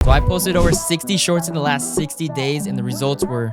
So I posted over 60 shorts in the last 60 days and the results were...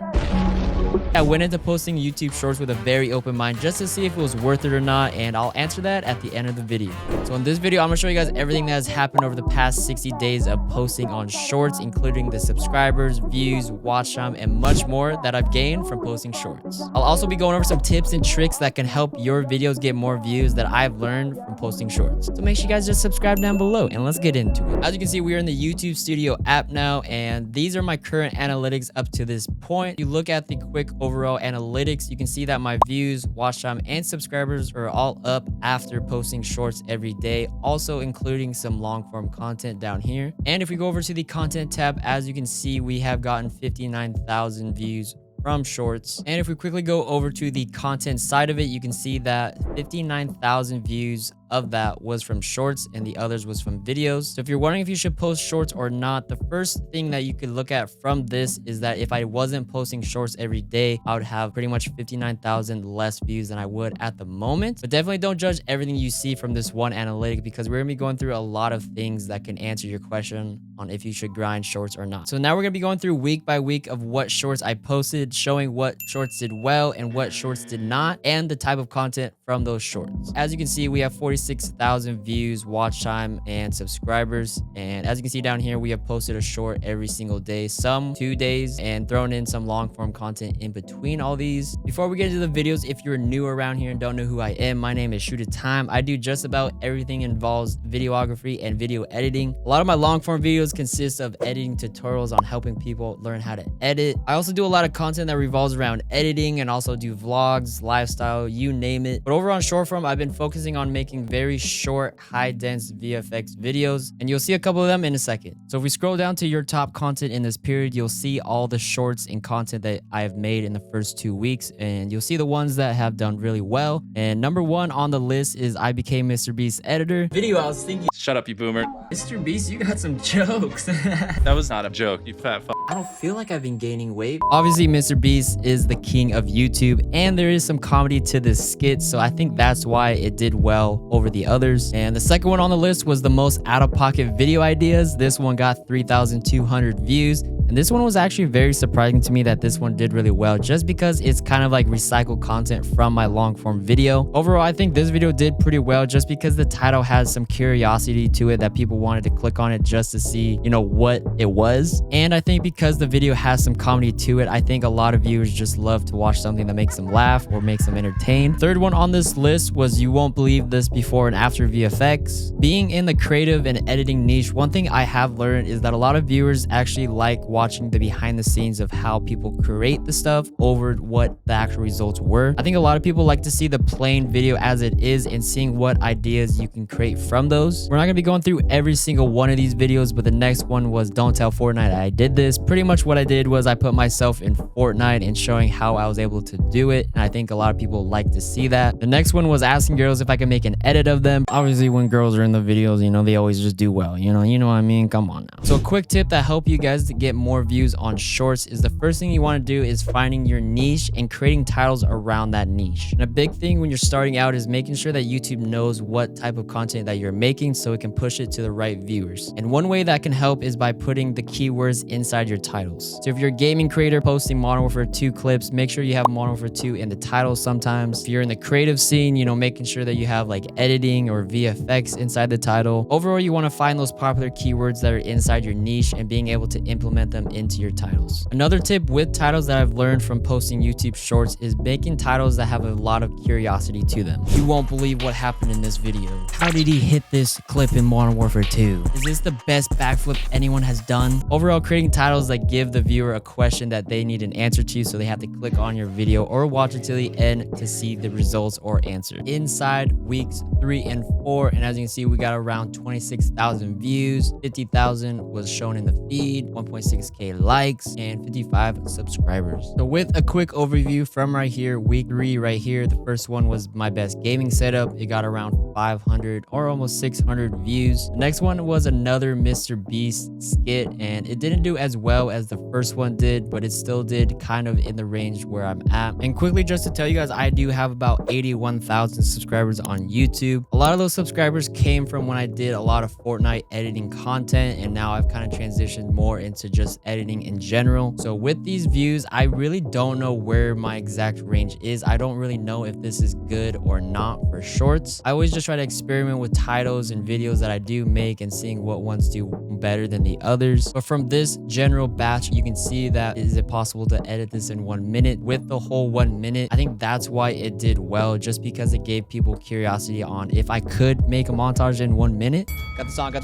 I went into posting YouTube shorts with a very open mind just to see if it was worth it or not, and I'll answer that at the end of the video. So in this video, I'm gonna show you guys everything that has happened over the past 60 days of posting on shorts, including the subscribers, views, watch time, and much more that I've gained from posting shorts. I'll also be going over some tips and tricks that can help your videos get more views that I've learned from posting shorts. So make sure you guys just subscribe down below and let's get into it. As you can see, we are in the YouTube Studio app now, and these are my current analytics up to this point. If you look at the quick overall analytics, you can see that my views, watch time, and subscribers are all up after posting shorts every day, also including some long form content down here. And if we go over to the content tab, as you can see, we have gotten 59,000 views from shorts. And if we quickly go over to the content side of it, you can see that 59,000 views of that was from shorts and the others was from videos. So if you're wondering if you should post shorts or not, the first thing that you could look at from this is that if I wasn't posting shorts every day, I would have pretty much 59,000 less views than I would at the moment. But definitely don't judge everything you see from this one analytic, because we're gonna be going through a lot of things that can answer your question on if you should grind shorts or not. So now we're gonna be going through week by week of what shorts I posted, showing what shorts did well and what shorts did not, and the type of content from those shorts. As you can see, we have 46,000 views, watch time, and subscribers. And as you can see down here, we have posted a short every single day, some 2 days, and thrown in some long form content in between all these. Before we get into the videos, if you're new around here and don't know who I am, my name is ShootaTime. I do just about everything involves videography and video editing. A lot of my long form videos consist of editing tutorials on helping people learn how to edit. I also do a lot of content that revolves around editing and also do vlogs, lifestyle, you name it. But over on short form, I've been focusing on making very short, high dense VFX videos, and you'll see a couple of them in a second. So if we scroll down to your top content in this period, you'll see all the shorts and content that I have made in the first 2 weeks, and you'll see the ones that have done really well. And number one on the list is I became Mr. Beast's editor. Video, I was thinking, shut up, you boomer. Mr. Beast, you got some jokes. That was not a joke, you fat fuck. I don't feel like I've been gaining weight. Obviously, Mr. Beast is the king of YouTube, and there is some comedy to this skit, so I think that's why it did well over the others. And the second one on the list was the most out-of-pocket video ideas. This one got 3,200 views. And this one was actually very surprising to me that this one did really well, just because it's kind of like recycled content from my long form video. Overall, I think this video did pretty well just because the title has some curiosity to it that people wanted to click on it just to see, you know, what it was. And I think because the video has some comedy to it, I think a lot of viewers just love to watch something that makes them laugh or makes them entertain. Third one on this list was You Won't Believe This Before and After VFX. Being in the creative and editing niche, one thing I have learned is that a lot of viewers actually like watching the behind the scenes of how people create the stuff over what the actual results were. I think a lot of people like to see the plain video as it is and seeing what ideas you can create from those. We're not gonna be going through every single one of these videos, but the next one was Don't Tell Fortnite I Did This. Pretty much what I did was I put myself in Fortnite and showing how I was able to do it, and I think a lot of people like to see that. The next one was asking girls if I could make an edit of them. Obviously, when girls are in the videos, you know, they always just do well, you know what I mean? Come on now. So a quick tip that help you guys to get more views on shorts is the first thing you want to do is finding your niche and creating titles around that niche. And a big thing when you're starting out is making sure that YouTube knows what type of content that you're making so it can push it to the right viewers. And one way that can help is by putting the keywords inside your titles. So if you're a gaming creator posting Modern Warfare 2 clips, make sure you have Modern Warfare 2 in the title sometimes. If you're in the creative scene, you know, making sure that you have like editing or VFX inside the title. Overall, you want to find those popular keywords that are inside your niche and being able to implement them into your titles. Another tip with titles that I've learned from posting YouTube shorts is making titles that have a lot of curiosity to them. You won't believe what happened in this video. How did he hit this clip in Modern Warfare 2? Is this the best backflip anyone has done? Overall, creating titles that give the viewer a question that they need an answer to, so they have to click on your video or watch it till the end to see the results or answer. Inside weeks 3 and 4, and as you can see, we got around 26,000 views. 50,000 was shown in the feed, 1.6 6K likes and 55 subscribers. So with a quick overview from right here, week 3 right here, the first one was my best gaming setup. It got around 500 or almost 600 views. The next one was another Mr. Beast skit, and it didn't do as well as the first one did, but it still did kind of in the range where I'm at. And quickly, just to tell you guys, I do have about 81,000 subscribers on YouTube. A lot of those subscribers came from when I did a lot of Fortnite editing content, and now I've kind of transitioned more into just editing in general. So with these views, I really don't know where my exact range is. I don't really know if this is good or not for shorts. I always just try to experiment with titles and videos that I do make and seeing what ones do better than the others. But from this general batch, you can see that is it possible to edit this in 1 minute with the whole 1 minute. I think that's why it did well, just because it gave people curiosity on if I could make a montage in 1 minute. Got the song, grab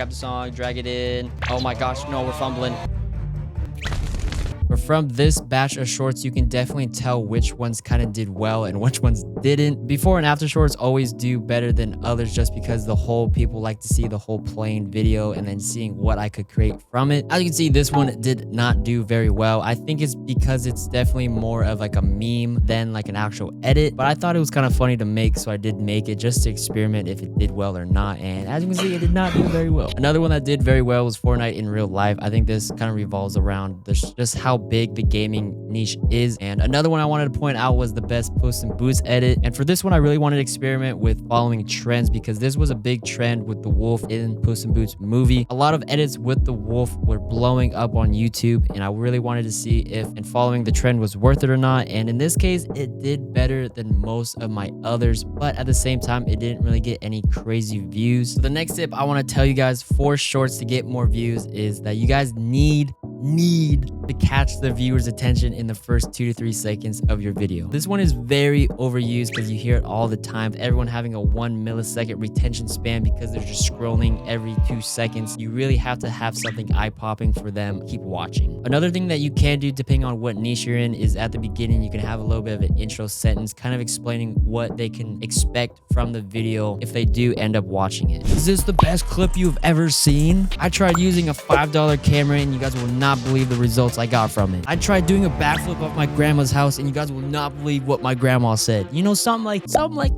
the song, drag it in. Oh my gosh, no, we're fumbling. But from this batch of shorts, you can definitely tell which ones kind of did well and which ones didn't. Before and after shorts always do better than others, just because the whole people like to see the whole plain video and then seeing what I could create from it. As you can see, this one did not do very well. I think it's because it's definitely more of like a meme than like an actual edit, but I thought it was kind of funny to make, so I did make it just to experiment if it did well or not. And as you can see, it did not do very well. Another one that did very well was Fortnite in real life. I think this kind of revolves around just how big the gaming niche is. And another one I wanted to point out was the best Puss in Boots edit. And for this one, I really wanted to experiment with following trends, because this was a big trend with the wolf in Puss in Boots movie. A lot of edits with the wolf were blowing up on YouTube, and I really wanted to see if and following the trend was worth it or not. And in this case, it did better than most of my others, but at the same time, it didn't really get any crazy views. So the next tip I want to tell you guys for shorts to get more views is that you guys need to catch the viewer's attention in the first 2 to 3 seconds of your video. This one is very overused because you hear it all the time. Everyone having a 1 millisecond retention span because they're just scrolling every 2 seconds. You really have to have something eye-popping for them. Keep watching. Another thing that you can do depending on what niche you're in is at the beginning, you can have a little bit of an intro sentence kind of explaining what they can expect from the video if they do end up watching it. Is this the best clip you've ever seen? I tried using a $5 camera and you guys will not believe the results I got from it. I tried doing a backflip off my grandma's house and you guys will not believe what my grandma said. You know, something like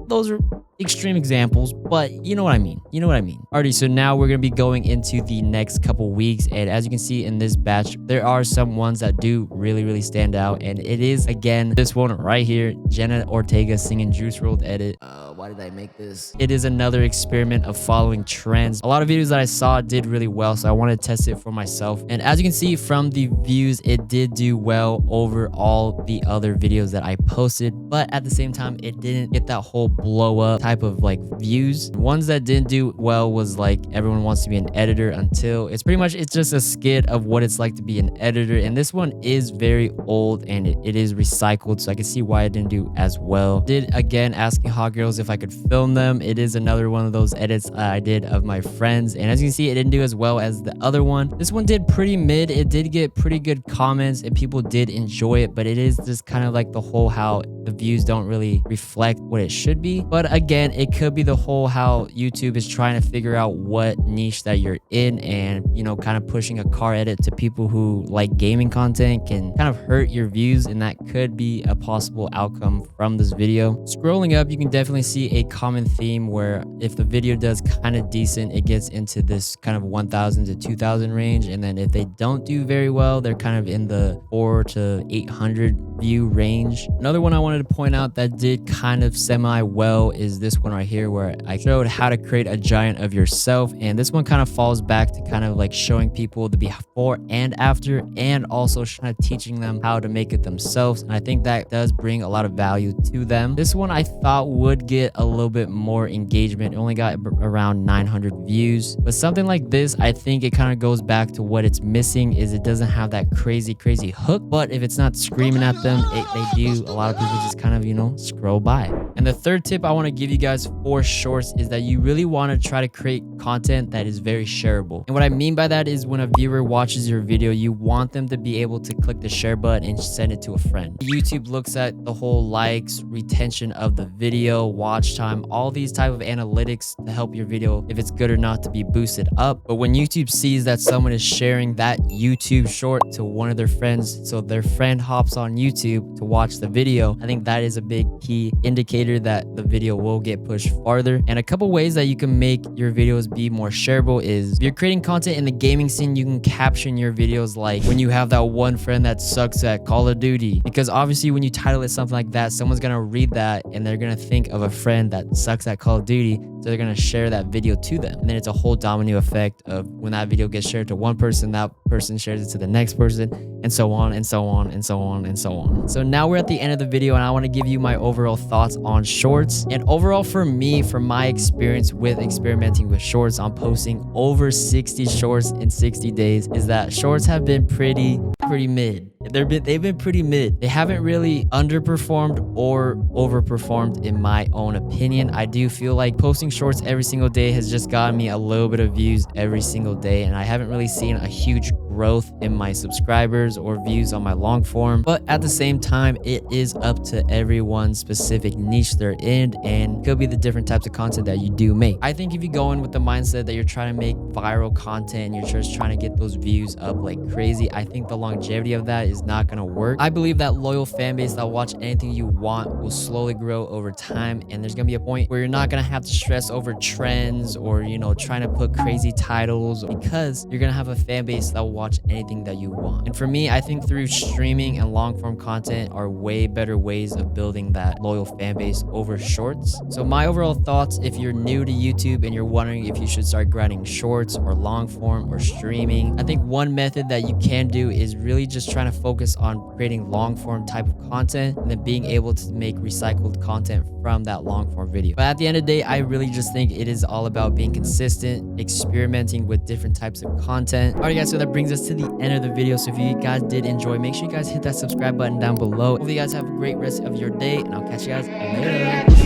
those are extreme examples, but you know what I mean. Alrighty, so now we're gonna be going into the next couple weeks, and as you can see in this batch, there are some ones that do really stand out, and it is again this one right here, Jenna Ortega singing Juice WRLD edit. Why did I make this? It is another experiment of following trends. A lot of videos that I saw did really well, so I wanted to test it for myself, and as you can see from the views, it did do well over all the other videos that I posted, but at the same time, it didn't get that whole blow up type of like views. Ones that didn't do well was like everyone wants to be an editor until it's just a skit of what it's like to be an editor, and this one is very old and it is recycled, so I can see why it didn't do as well. Did again asking hot girls if I could film them. It is another one of those edits I did of my friends, and as you can see, it didn't do as well as the other one. This one did pretty mid. It did get pretty good comments and people did enjoy it, but it is just kind of like the whole how the views don't really reflect what it should be. But again, it could be the whole how YouTube is trying to figure out what niche that you're in, and you know, kind of pushing a car edit to people who like gaming content can kind of hurt your views, and that could be a possible outcome from this video. Scrolling up, you can definitely see a common theme where if the video does kind of decent, it gets into this kind of 1,000 to 2,000 range, and then if they don't do very well, they're kind of in the 400 to 800 view range. Another one I wanted to point out that did kind of semi well is this one right here, where I showed how to create a giant of yourself, and this one kind of falls back to kind of like showing people the before and after, and also kind of teaching them how to make it themselves, and I think that does bring a lot of value to them. This one I thought would get a little bit more engagement. It only got around 900 views, but something like this, I think it kind of goes back to what it's missing is it doesn't have that crazy hook, but if it's not screaming at them, they do. A lot of people just kind of, you know, scroll by. And the third tip I want to give you guys for shorts is that you really want to try to create content that is very shareable. And what I mean by that is when a viewer watches your video, you want them to be able to click the share button and send it to a friend. YouTube looks at the whole likes, retention of the video, watch watch time, all these type of analytics to help your video, if it's good or not, to be boosted up. But when YouTube sees that someone is sharing that YouTube short to one of their friends, so their friend hops on YouTube to watch the video, I think that is a big key indicator that the video will get pushed farther. And a couple ways that you can make your videos be more shareable is, if you're creating content in the gaming scene, you can caption your videos like when you have that one friend that sucks at Call of Duty, because obviously when you title it something like that, someone's gonna read that and they're gonna think of a friend that sucks at Call of Duty, so they're gonna share that video to them. And then it's a whole domino effect of when that video gets shared to one person, that person shares it to the next person, and so on and so on and so on and so on. So now we're at the end of the video, and I want to give you my overall thoughts on shorts. And overall, for me, from my experience with experimenting with shorts, on posting over 60 shorts in 60 days, is that shorts have been pretty mid. They've been pretty mid. They haven't really underperformed or overperformed in my own opinion. I do feel like posting shorts every single day has just gotten me a little bit of views every single day, and I haven't really seen a huge growth in my subscribers or views on my long form. But at the same time, it is up to everyone's specific niche they're in, and could be the different types of content that you do make. I think if you go in with the mindset that you're trying to make viral content and you're just trying to get those views up like crazy, I think the longevity of that is not going to work. I believe that loyal fan base that'll watch anything you want will slowly grow over time, and there's going to be a point where you're not going to have to stress over trends or, you know, trying to put crazy titles, because you're going to have a fan base that will watch anything that you want. And for me, I think through streaming and long form content are way better ways of building that loyal fan base over shorts. So my overall thoughts, if you're new to YouTube and you're wondering if you should start grinding shorts or long form or streaming, I think one method that you can do is really just trying to focus on creating long form type of content and then being able to make recycled content from that long form video. But at the end of the day, I really just think it is all about being consistent, experimenting with different types of content. Alright guys, so that brings us to the end of the video. So if you guys did enjoy, make sure you guys hit that subscribe button down below. Hopefully you guys have a great rest of your day, and I'll catch you guys later.